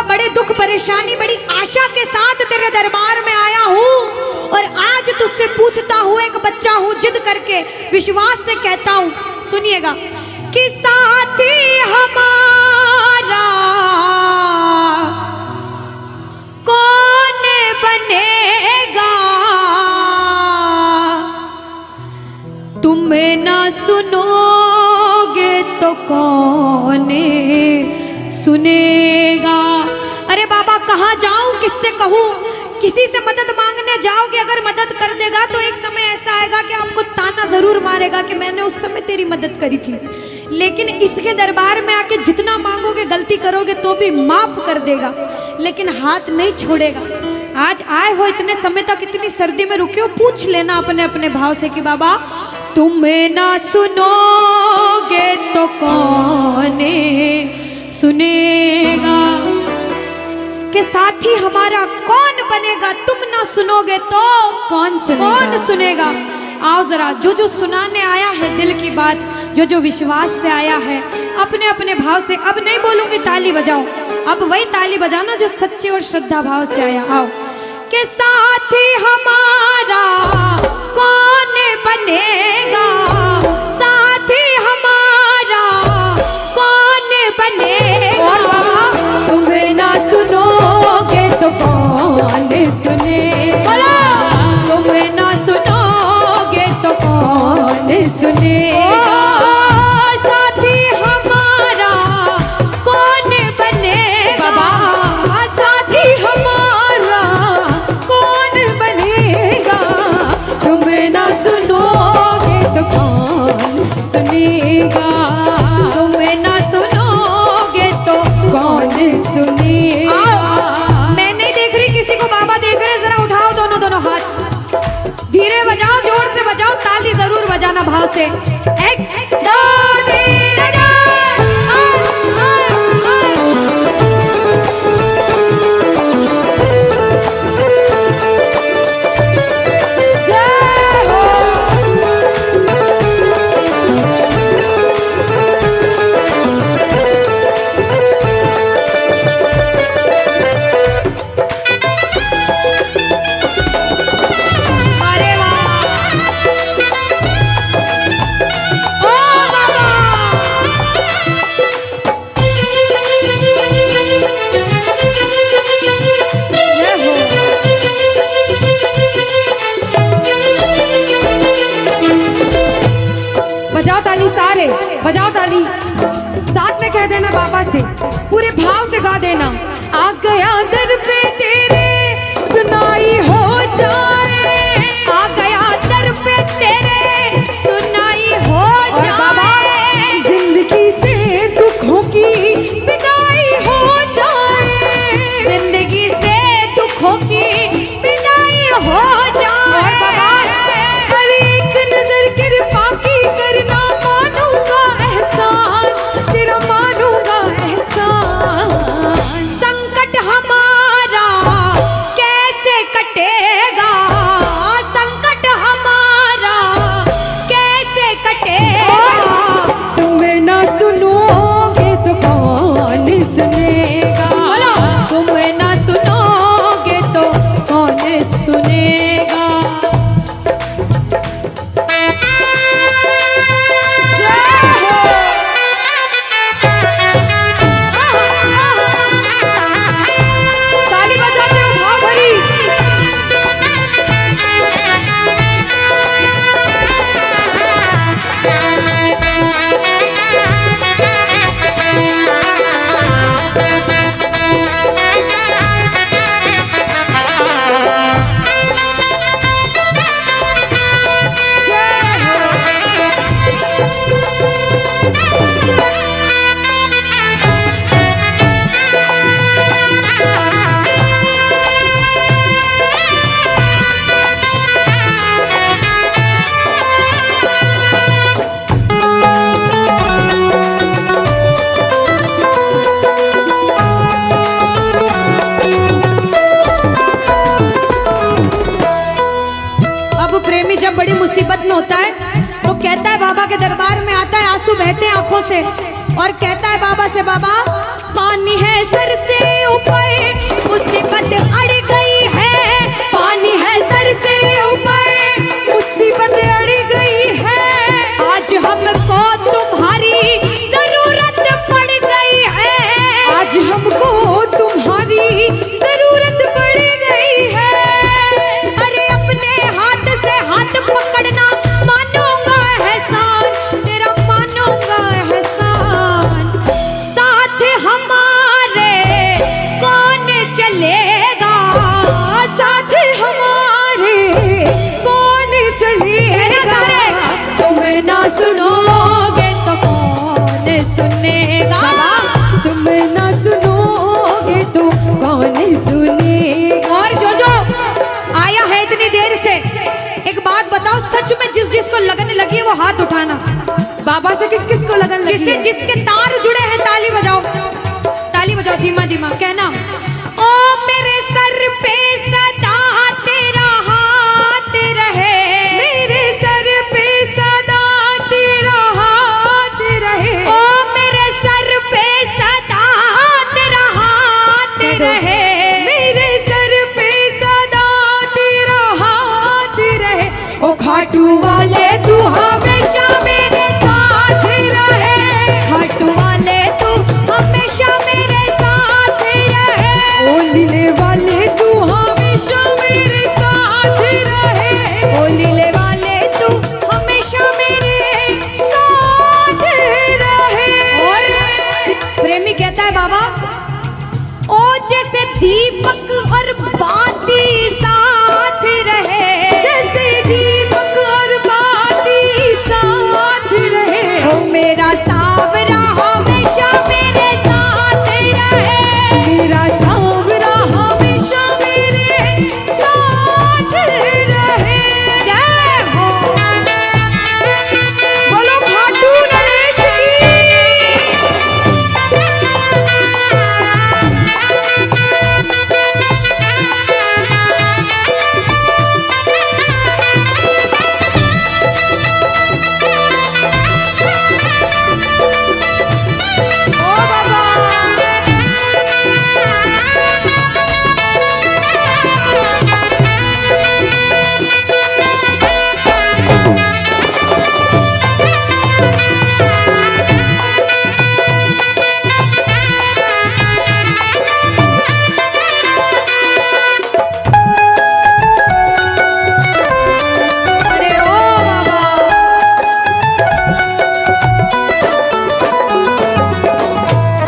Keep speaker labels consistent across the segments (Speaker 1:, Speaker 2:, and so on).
Speaker 1: बड़े दुख परेशानी बड़ी आशा के साथ तेरे दरबार में आया हूँ और आज तुझसे पूछता हूँ, एक बच्चा हूँ, जिद करके विश्वास से कहता हूँ, सुनिएगा कि साथी हमारा कौन बनेगा, तुम ना सुनोगे तो कौन सुनेगा। अरे बाबा कहाँ जाऊं, किससे कहूँ, किसी से मदद मांगने जाओगे, अगर मदद कर देगा तो एक समय ऐसा आएगा कि आपको ताना जरूर मारेगा कि मैंने उस समय तेरी मदद करी थी, लेकिन इसके दरबार में आके जितना मांगोगे, गलती करोगे तो भी माफ कर देगा, लेकिन हाथ नहीं छोड़ेगा। आज आए हो इतने समय तक, इतनी सर्दी में रुके हो, पूछ लेना अपने अपने भाव से कि बाबा तुम ना सुनोगे तो कौन सुनेगा, के साथी हमारा कौन बनेगा, तुम ना सुनोगे तो कौन सुनेगा। आओ जरा, जो जो सुनाने आया है दिल की बात, जो जो विश्वास से आया है, अपने अपने भाव से, अब नहीं बोलूंगी ताली बजाओ, अब वही ताली बजाना जो सच्चे और श्रद्धा भाव से आया। आओ के साथी हमारा कौन बनेगा, साथी हमारा कौन बनेगा, और बाबा तुम्हें ना सुनोगे तो कौन सुनेगा, तुम्हें ना सुनोगे तो कौन सुनेगा, साथी हमारा कौन बनेगा, बाबा साथी हमारा कौन बनेगा, तुम्हें ना सुनोगे तो कौन सुनेगा, तुम्हें ना सुनोगे तो कौन सुनेगा। मैं नहीं देख रही किसी को, बाबा देख रहे हैं, जरा उठाओ दोनों दोनों हाथ, धीरे बजाओ, जोर से बजाओ, ताली जरूर बजाना भाव से। एक दो तीन बजाओ ताली, साथ में कह देना बाबा से, पूरे भाव से गा देना। आ गया दर पे तेरे सुनाई हो जाए, आ गया दर पे तेरे सुनाई हो जाए, जिंदगी से दुखों की विदाई हो जाए, जिंदगी से दुखों की विदाई हो जाए, और एक नजर कृपा की करना, मानूंगा एहसान तेरा, मानूंगा एहसान, संकट हमारा कैसे कटेगा, संकट हमारा कैसे कटेगा, तुम्हें ना सुनोगे तो कौन सुनेगा, तुम्हें ना सुनोगे तो कौन सुनेगा। बड़ी मुसीबत में होता है तो कहता है बाबा के दरबार में आता है, आंसू बहते हैं आंखों से, और कहता है बाबा से, बाबा पानी है सर से ऊपर सुनेगा?
Speaker 2: तुम ना सुनोगे तो कौन सुनेगा?
Speaker 1: और जो आया है इतनी देर से, एक बात बताओ, सच में जिसको लगन लगी है वो हाथ उठाना।
Speaker 2: बाबा से किस किस को लगन लगी है?
Speaker 1: जिसके तार जुड़े हैं ताली बजाओ, ताली बजाओ धीमा धीमा, कहना ओ मेरे सर पे सदा तेरा हाथ रहे,
Speaker 2: मेरे सर पे सदा तेरा हाथ रहे,
Speaker 1: ओ मेरे सर पे सदा तेरा हाथ रहे,
Speaker 2: मेरे सर पे सदा तेरा हाथ रहे। ओ खाटू वाले तू हमेशा मेरे साथ रहे,
Speaker 1: खाटू वाले तू हमेशा मेरे साथ रहे,
Speaker 2: ओ लीले वाले तू हमेशा मेरे साथ रहे,
Speaker 1: ओ लीले वाले तू हमेशा मेरे साथ रहे। और प्रेमी कहता है बाबा, ओ जैसे दीपक और बाती साथ रहे,
Speaker 2: जैसे दीपक और बाती साथ रहे,
Speaker 1: ओ मेरा सावरा हमेशा मेरे साथ रहे,
Speaker 2: मेरा सांवरा हमेशा मेरे साथ रहे।
Speaker 1: जय हो।
Speaker 2: बोलो खाटू नरेश की। ओ बाबा।
Speaker 1: अरे ओ बाबा,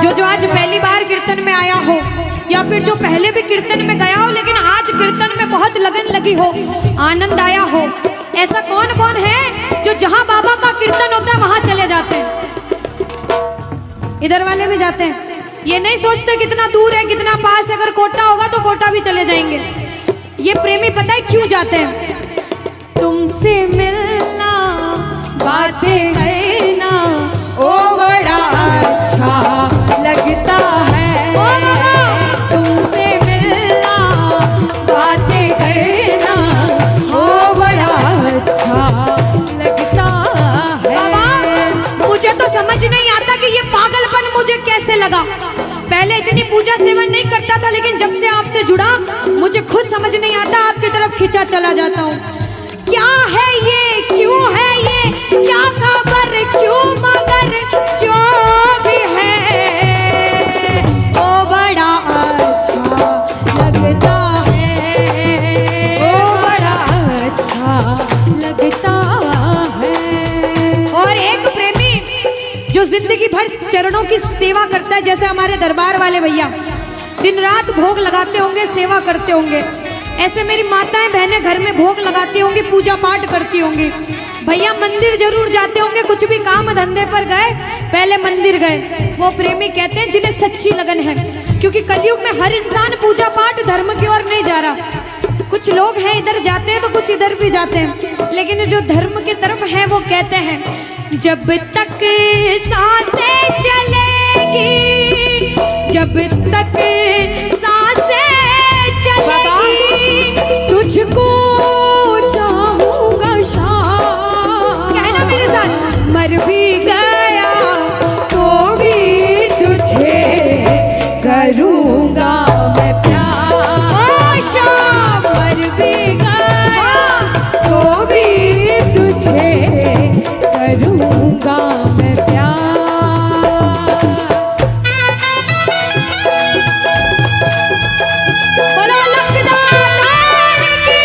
Speaker 1: जो आज पहली बार कीर्तन में आया हो, या फिर जो पहले भी कीर्तन में गया हो लेकिन आज कीर्तन में बहुत लगन लगी हो, आनंद आया हो, ऐसा कौन कौन है जो जहां बाबा का कीर्तन होता है वहां चले जाते हैं? इधर वाले भी जाते हैं, ये नहीं सोचते कितना दूर है कितना पास है, अगर कोटा होगा तो कोटा भी चले जाएंगे। ये प्रेमी पता है क्यों जाते हैं?
Speaker 2: तुमसे मिलना बातें करना ओ बड़ा अच्छा लगता है,
Speaker 1: ओ बाबा।
Speaker 2: तुमसे मिलना बातें करना ओ बड़ा अच्छा लगता है।
Speaker 1: बाबा, मुझे तो समझ नहीं आता कि ये पागलपन मुझे कैसे लगा। पहले इतनी पूजा सेवन नहीं करता था, लेकिन जब से आपसे जुड़ा मुझे खुद समझ नहीं आता, आपकी तरफ खिंचा चला जाता हूँ। क्या है ये, क्यों है ये, क्या खबर, क्यों, मगर जो भी है वो बड़ा अच्छा लगता है,
Speaker 2: ओ बड़ा अच्छा लगता है।
Speaker 1: और एक प्रेमी जो जिंदगी भर चरणों की सेवा करता है, जैसे हमारे दरबार वाले भैया दिन रात भोग लगाते होंगे, सेवा करते होंगे, ऐसे मेरी माताएं बहनें घर में भोग लगाती होंगी, पूजा पाठ करती होंगी। भैया मंदिर जरूर जाते होंगे, कुछ भी काम धंधे पर गए पहले मंदिर गए। वो प्रेमी कहते हैं जिन्हें सच्ची लगन है, क्योंकि कलयुग में हर इंसान पूजा पाठ धर्म की ओर नहीं जा रहा। कुछ लोग हैं इधर जाते हैं तो कुछ इधर भी जाते हैं, लेकिन जो धर्म की तरफ है वो कहते हैं जब तक सांसें चलेगी, जब तक सांसें चलेगी,
Speaker 2: तुझको चाहूंगा शाम,
Speaker 1: कहना मेरे साथ,
Speaker 2: मर भी गया तो भी तुझे करूंगा मैं प्यार।
Speaker 1: ओ शाम,
Speaker 2: मर भी गया तो भी तुझे करूंगा मैं प्यार।
Speaker 1: बोलो लखदार की।